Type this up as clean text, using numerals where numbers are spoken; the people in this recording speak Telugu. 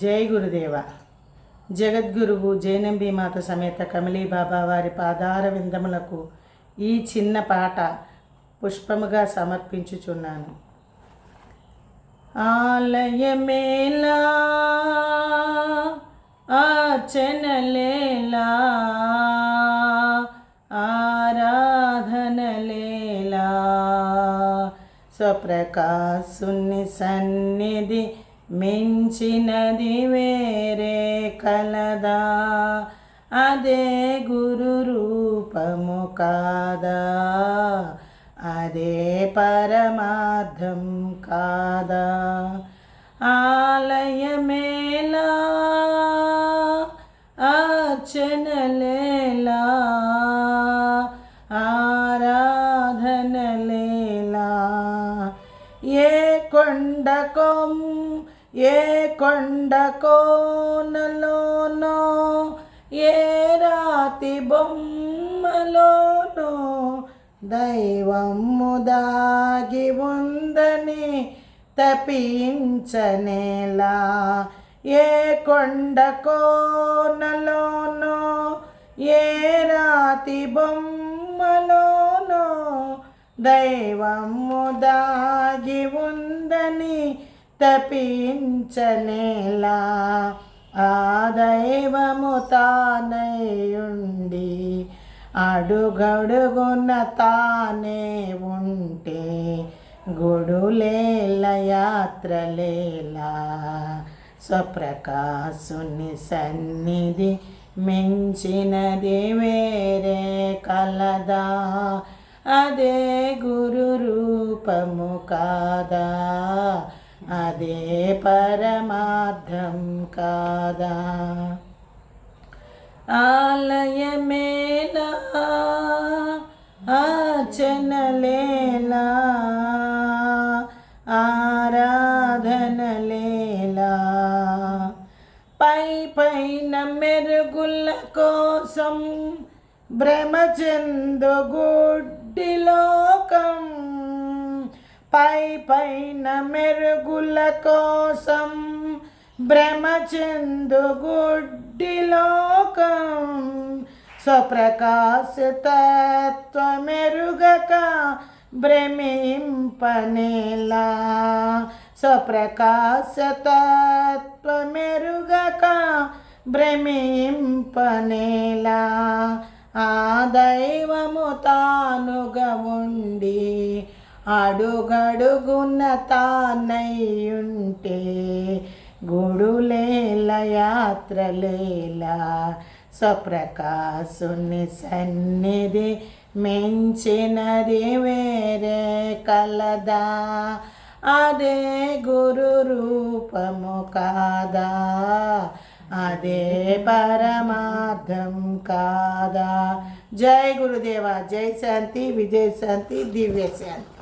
జై గురుదేవ. జగద్గురువు జైనంబి మాత సమేత కమలీ బాబా వారి పాదార విందములకు ఈ చిన్న పాట పుష్పముగా సమర్పించుచున్నాను. ఆలయమేలా అర్చనలేలా ఆరాధనలేలా స్వప్రకాశుని సన్నిధి మించినది వేరే కలదా, అదే గురు రూపము కాదా, అదే పరమార్థం కాదా. ఆలయమేలా అర్చనలేలా ఆరాధనలేలా ఏ కొండ కోనలోనో ఏ రాతి బొమ్మలోనో దైవము దాగి ఉందని తపించనేలా. ఏ కొండ కోనలోనో ఏ రాతి బొమ్మలోనో దైవము దాగి ఉందని తపించనేలా. ఆ దైవము తానయుండి అడుగడుగున తానే ఉంటే గుడులేల యాత్రలేలా. స్వప్రకాశుని సన్నిధి మించినది వేరే కలదా, అదే గురు రూపము కాదా, అదే పరమార్థం కాదా. ఆలయమేలా అర్చనలేలా ఆరాధనలేలా పైన మెరుగుల కోసం భ్రమచెందు గుడ్డి లోకం. పైన మెరుగుల కోసం భ్రమచెందు గుడ్డి లోకం. స్వప్రకాశ తత్వమెరుగక భ్రమింపనేలా. స్వప్రకాశ తత్వమెరుగక భ్రమింపనేలా. ఆ దైవము తానుగా ఉండి అడుగడుగున తానయ్యుంటే గుడులేల యాత్రలేలా. స్వప్రకాశుని సన్నిధి మించినది వేరే కలదా, అదే గురు రూపము కాదా, అదే పరమార్థం కాదా. జై గురుదేవ. జై శాంతి, విజయ శాంతి, దివ్య శాంతి.